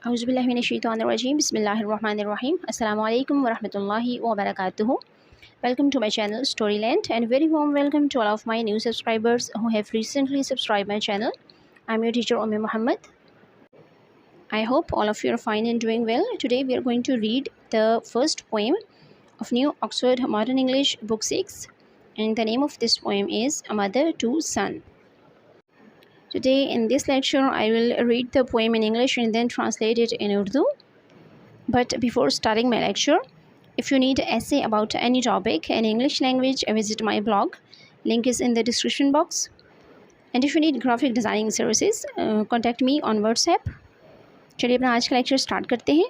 औज़ुबिल्लाहिमिनश्शैतानिर्रजीम बिस्मिल्लाहिर्रहमानिर्रहीम अस्सलामु अलैकुम वरहमतुल्लाहि वबरकातुहू। Welcome to my channel Storyland and very warm welcome to all of my new subscribers who have recently subscribed my channel. I'm your teacher Ummi Muhammad. I hope all of you are fine and doing well. Today we are going to read the first poem of New Oxford Modern English Book 6, and the name of this poem is A Mother to Son. Today in this lecture I will read the poem in English and then translate it in Urdu. But before starting my lecture, if you need an essay about any topic in English language, visit my blog. Link is in the description box. And if you need graphic designing services, contact me on WhatsApp. चलिए अपना आज का lecture start करते हैं.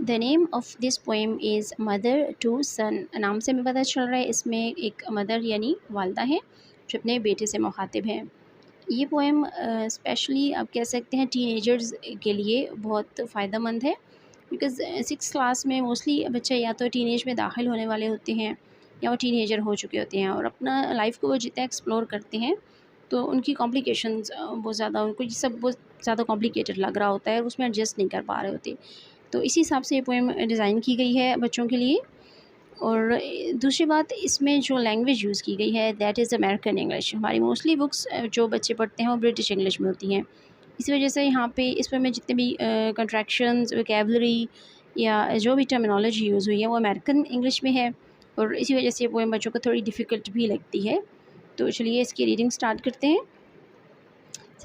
The name of this poem is Mother to Son. नाम से हमें पता चल रहा है इसमें एक मदर यानी वालदा है जो अपने बेटे से मुखातिब है. ये पोएम स्पेशली आप कह सकते हैं टीनेजर्स के लिए बहुत फ़ायदेमंद है, बिकॉज़ 6 क्लास में मोस्टली बच्चे या तो टीनेज में दाखिल होने वाले होते हैं या वो टीनेजर हो चुके होते हैं और अपना लाइफ को वो जितना एक्सप्लोर करते हैं तो उनकी कॉम्प्लिकेशंस बहुत ज़्यादा, उनको ये सब बहुत ज़्यादा कॉम्प्लिकेटेड लग रहा होता है, उसमें एडजस्ट नहीं कर पा रहे होते. तो इसी हिसाब से ये पोएम डिज़ाइन की गई है बच्चों के लिए. और दूसरी बात, इसमें जो लैंग्वेज यूज़ की गई है दैट इज़ अमेरिकन इंग्लिश. हमारी मोस्टली बुक्स जो बच्चे पढ़ते हैं वो ब्रिटिश इंग्लिश में होती हैं. इसी वजह से यहाँ पे इसमें में जितने भी कंट्रैक्शंस, वोकैबुलरी या जो भी टर्मिनोलॉजी यूज़ हुई है वो अमेरिकन इंग्लिश में है और इसी वजह से ये पोएम बच्चों को थोड़ी डिफ़िकल्ट भी लगती है. तो चलिए इसकी रीडिंग स्टार्ट करते हैं.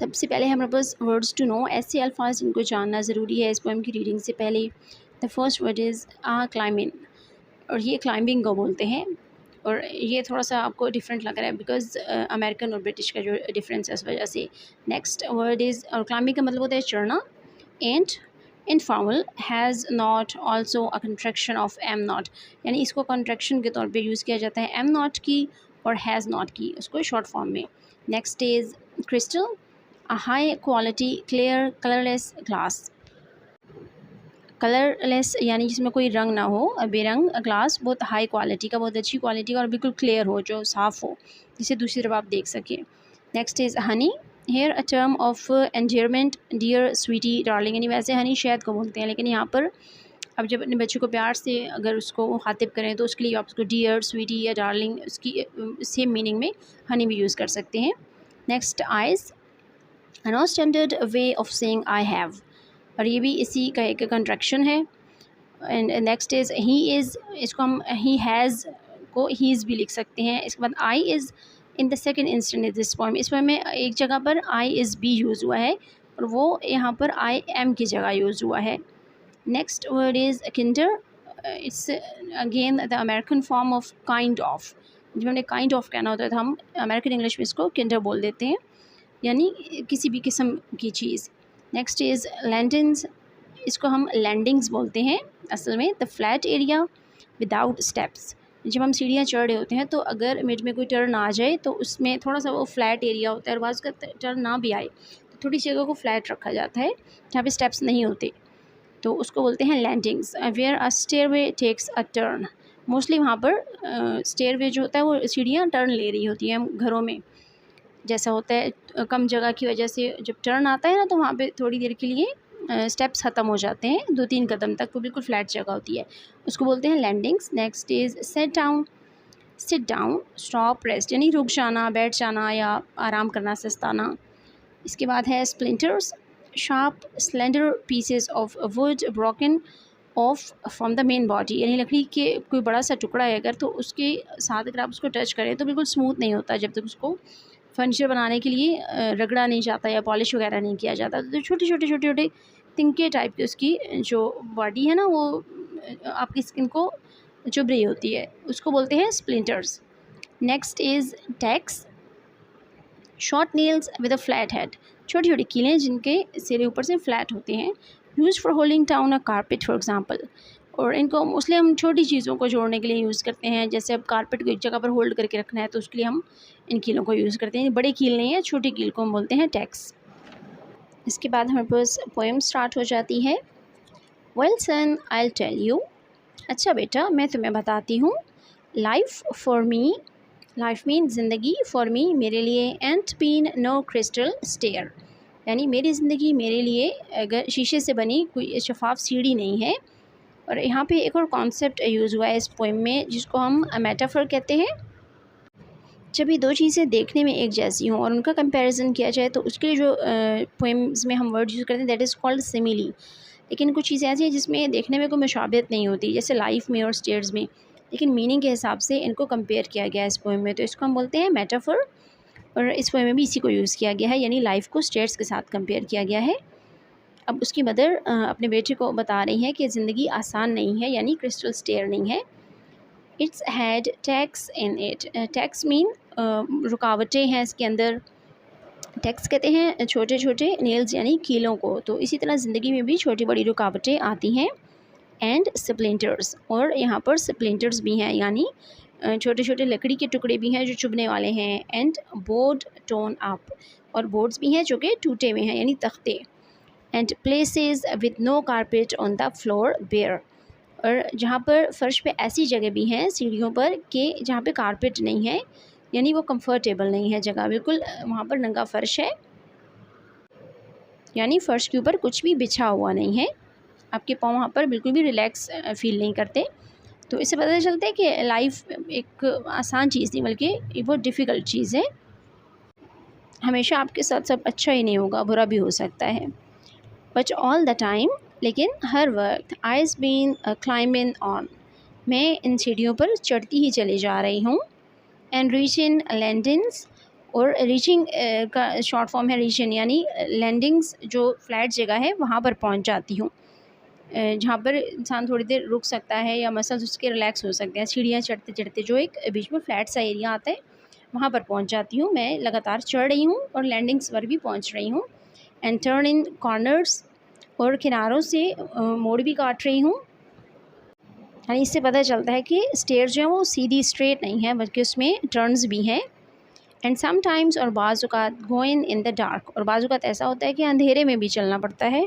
सबसे पहले हमारे पास वर्ड्स टू नो, ऐसे अल्फाज इनको जानना ज़रूरी है इस पोएम की रीडिंग से पहले. The first word is climbing, और ये क्लाइंबिंग को बोलते हैं. और ये थोड़ा सा आपको डिफरेंट लग रहा है बिकॉज अमेरिकन और ब्रिटिश का जो डिफरेंस है इस वजह से. नेक्स्ट वर्ड इज़, और क्लाइंबिंग का मतलब होता है चढ़ना. And informal has not also a contraction of am not, यानी इसको कंट्रैक्शन के तौर पे यूज़ किया जाता है एम नॉट की और हैज़ नॉट की, उसको शॉर्ट फॉर्म में. Next is crystal, a high quality clear colourless glass. Colourless यानी जिसमें कोई रंग ना हो, बेरंग ग्लास, बहुत हाई क्वालिटी का, बहुत अच्छी क्वालिटी का और बिल्कुल क्लियर हो, जो साफ़ हो, जिसे दूसरी तरफ आप देख सकें. Next is honey, here a term of endearment, dear sweetie darling, यानी वैसे हनी शहद को बोलते हैं लेकिन यहाँ पर अब जब अपने बच्चे को प्यार से अगर उसको मुखातिब करें तो उसके लिए आप उसको डियर, स्वीटी या डार्लिंग, उसकी सेम मीनिंग में हनी भी यूज़ कर सकते हैं. Next eyes, a non standard way of saying I have, और ये भी इसी का एक कंट्रैक्शन है. And next is he is, इसको हम ही हैज़ को हीज़ भी लिख सकते हैं. इसके बाद I is in the second instant in this poem, इस पोएम में एक जगह पर आई इज़ भी यूज़ हुआ है और वो यहाँ पर आई एम की जगह यूज़ हुआ है. Next word is Kinder, it's again the American form of kind of. जब हमने काइंड ऑफ कहना होता है तो हम अमेरिकन इंग्लिश में इसको किंडर बोल देते हैं, यानी किसी भी किस्म की चीज़. नेक्स्ट इज़ लैंडिंग्स, इसको हम लैंडिंग्स बोलते हैं असल में. The flat area without steps, जब हम सीढ़ियाँ चढ़ रहे होते हैं तो अगर मिड में कोई टर्न आ जाए तो उसमें थोड़ा सा वो फ्लैट एरिया होता है और बाद उसका टर्न ना भी आए तो थोड़ी जगह को फ्लैट रखा जाता है जहाँ पे स्टेप्स नहीं होते, तो उसको बोलते हैं landings. Where a stairway takes a turn, mostly वहाँ पर स्टेयरवे जो होता है वो सीढ़ियाँ टर्न ले रही होती हैं. घरों में जैसा होता है कम जगह की वजह से जब टर्न आता है ना तो वहाँ पे थोड़ी देर के लिए स्टेप्स ख़त्म हो जाते हैं, 2-3 कदम तक, तो बिल्कुल फ्लैट जगह होती है, उसको बोलते हैं landings. Next is set down, sit down, stop, rest, यानी रुक जाना, बैठ जाना या आराम करना, सस्ताना. इसके बाद है splinters, sharp slender pieces of would broken of from the main body, यानी लकड़ी के कोई बड़ा सा टुकड़ा है अगर तो उसके साथ अगर आप उसको टच करें तो बिल्कुल स्मूथ नहीं होता जब तक उसको फर्नीचर बनाने के लिए रगड़ा नहीं जाता या पॉलिश वगैरह नहीं किया जाता. तो छोटे छोटे छोटे छोटे तिनके टाइप की उसकी जो बॉडी है ना वो आपकी स्किन को चुभ रही होती है, उसको बोलते हैं splinters. Next is tax, short nails with a flat head, छोटी छोटी कीलें जिनके सिरे ऊपर से फ्लैट होते हैं. Use for holding down a carpet for example, और इनको मोस्टली हम छोटी चीज़ों को जोड़ने के लिए यूज़ करते हैं. जैसे अब कारपेट को एक जगह पर होल्ड करके रखना है तो उसके लिए हम इन कीलों को यूज़ करते हैं. बड़ी कील नहीं है, छोटी कील को हम बोलते हैं टैक्स. इसके बाद हमारे पास पोएम स्टार्ट हो जाती है। Well son I tell you, अच्छा बेटा मैं तुम्हें बताती हूँ। Life for me, life mean ज़िंदगी, फॉर मी मेरे लिए, and been no crystal stair, यानी मेरी ज़िंदगी मेरे लिए अगर शीशे से बनी कोई शफाफ सीढ़ी नहीं है। और यहाँ पे एक और कॉन्सेप्ट यूज़ हुआ है इस पोएम में जिसको हम मेटाफर कहते हैं। जब ये दो चीज़ें देखने में एक जैसी हों और उनका कंपैरिजन किया जाए तो उसके लिए जो पोएम्स में हम वर्ड यूज़ करते हैं दैट इज़ कॉल्ड सिमिली। लेकिन कुछ चीज़ें ऐसी हैं जिसमें देखने में कोई मुशाबहत नहीं होती, जैसे लाइफ में और स्टेयर्स में, लेकिन मीनिंग के हिसाब से इनको कंपेयर किया गया है इस पोएम में, तो इसको हम बोलते हैं मेटाफर। और इस पोएम में भी इसी को यूज़ किया गया है, यानी लाइफ को स्टेयर्स के साथ कंपेयर किया गया है। अब उसकी मदर अपने बेटे को बता रही है कि ज़िंदगी आसान नहीं है, यानी क्रिस्टल स्टेयर नहीं है। It's had tax in it, tax mean रुकावटें हैं इसके अंदर। टैक्स कहते हैं छोटे छोटे नेल्स यानी कीलों को, तो इसी तरह ज़िंदगी में भी छोटी बड़ी रुकावटें आती हैं। एंड स्प्लिंटर्स, और यहाँ पर स्प्लिंटर्स भी हैं, यानी छोटे छोटे लकड़ी के टुकड़े भी हैं जो चुभने वाले हैं। एंड बोर्ड टोन अप, और बोर्ड्स भी हैं जो कि टूटे हुए हैं, यानी तख्ते। And places with no carpet on the floor bare, और जहाँ पर फ़र्श पे ऐसी जगह भी हैं सीढ़ियों पर कि जहाँ पे कारपेट नहीं है, यानी वो कंफर्टेबल नहीं है जगह, बिल्कुल वहाँ पर नंगा फ़र्श है, यानी फ़र्श के ऊपर कुछ भी बिछा हुआ नहीं है, आपके पाँव वहाँ पर बिल्कुल भी रिलैक्स फील नहीं करते। तो इससे पता चलता है कि लाइफ एक आसान चीज़ नहीं बल्कि एक बहुत डिफ़िकल्ट चीज़ है। हमेशा आपके साथ सब अच्छा ही नहीं होगा, बुरा भी हो सकता है। बट ऑल द टाइम, लेकिन हर वक्त, आइज़ बीन क्लाइंबिंग ऑन, मैं इन सीढ़ियों पर चढ़ती ही चली जा रही हूँ। एंड रीचिंग लैंडिंग्स, और रीचिंग का शॉर्ट फॉर्म है रीचिंग, यानी लैंडिंग्स जो फ्लैट जगह है वहाँ पर पहुँच जाती हूँ, जहाँ पर इंसान थोड़ी देर रुक सकता है या मसल्स उसके रिलैक्स हो सकते हैं। सीढ़ियाँ चढ़ते चढ़ते जो एक बीच में फ्लैट सा एरिया आता है वहाँ पर पहुँच जाती हूँ। मैं लगातार चढ़ रही हूँ और लैंडिंग्स पर भी पहुँच रही हूँ। एंड टर्न इन कॉर्नर्स, और किनारों से मोड़ भी काट रही हूँ, यानी इससे पता चलता है कि स्टेयर जो है वो सीधी स्ट्रेट नहीं है बल्कि उसमें टर्न्स भी हैं। एंड समटाइम्स, और बाज़-औक़ात गोइंग इन द डार्क, और बाज़-औक़ात ऐसा होता है कि अंधेरे में भी चलना पड़ता है।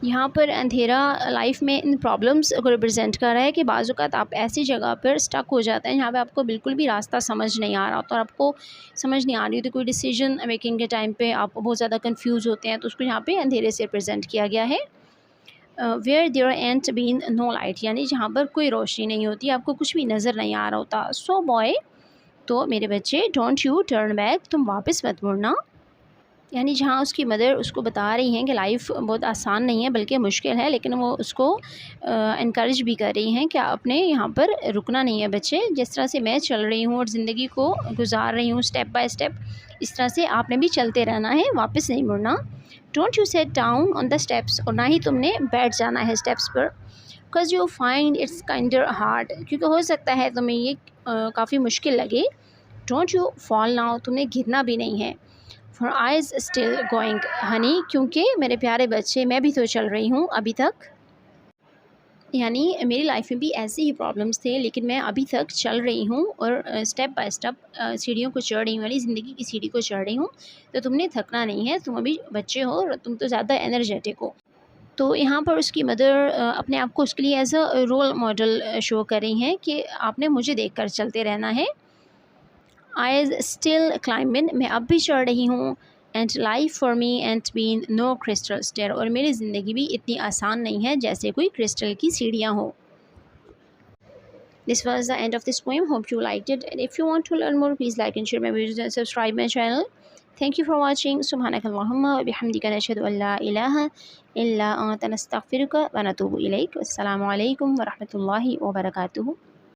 यहाँ पर अंधेरा लाइफ में इन प्रॉब्लम्स को रिप्रेजेंट कर रहा है कि बाज़-औक़ात आप ऐसी जगह पर स्टक हो जाते हैं जहाँ पे आपको बिल्कुल भी रास्ता समझ नहीं आ रहा होता, और आपको समझ नहीं आ रही होती कोई डिसीजन मेकिंग के टाइम पे आप बहुत ज़्यादा कंफ्यूज होते हैं, तो उसको यहाँ पे अंधेरे से रिप्रेजेंट किया गया है। Where there ain't been no light, यानी जहाँ पर कोई रोशनी नहीं होती, आपको कुछ भी नज़र नहीं आ रहा होता। सो बॉय, तो मेरे बच्चे, डोंट यू टर्न बैक, तुम वापस मत मुड़ना, यानी जहाँ उसकी मदर उसको बता रही हैं कि लाइफ बहुत आसान नहीं है बल्कि मुश्किल है, लेकिन वो उसको इनकरेज भी कर रही हैं कि आपने यहाँ पर रुकना नहीं है बच्चे, जिस तरह से मैं चल रही हूँ और ज़िंदगी को गुजार रही हूँ स्टेप बाय स्टेप, इस तरह से आपने भी चलते रहना है, वापस नहीं मुड़ना। Don't you set down on the steps, और ना ही तुमने बैठ जाना है स्टेप्स पर। Because you find its kinder hard, क्योंकि हो सकता है तुम्हें ये काफ़ी मुश्किल लगे। डोंट यू फॉल नाउ, तुमने गिरना भी नहीं है। For eyes still going Honey, क्योंकि मेरे प्यारे बच्चे मैं भी तो चल रही हूँ अभी तक, यानी मेरी लाइफ में भी ऐसे ही प्रॉब्लम्स थे लेकिन मैं अभी तक चल रही हूँ और स्टेप बाय स्टेप सीढ़ियों को चढ़ रही हूँ, यानी ज़िंदगी की सीढ़ी को चढ़ रही हूँ। तो तुमने थकना नहीं है, तुम अभी बच्चे हो और तुम तो ज़्यादा एनर्जेटिक हो। तो यहाँ पर उसकी मदर अपने आप को उसके लिए as a role model show कर रही हैं कि आपने मुझे देखकर चलते रहना है। आई इज़ स्टिल क्लाइंबिंग, मैं अब भी चढ़ रही हूँ। And life for me and been no crystal stair, और मेरी ज़िंदगी भी इतनी आसान नहीं है जैसे कोई क्रिस्टल की सीढ़ियाँ हो। This was the end of this poem. Hope you liked it. And if you want to learn more, please like and share my videos and subscribe my channel. Thank you for watching. Subhanakallahumma wa bihamdika nashhadu an la ilaha illa anta nastaghfiruka wa natubu ilayk. Wassalamu alaikum wa rahmatullahi wa barakatuhu.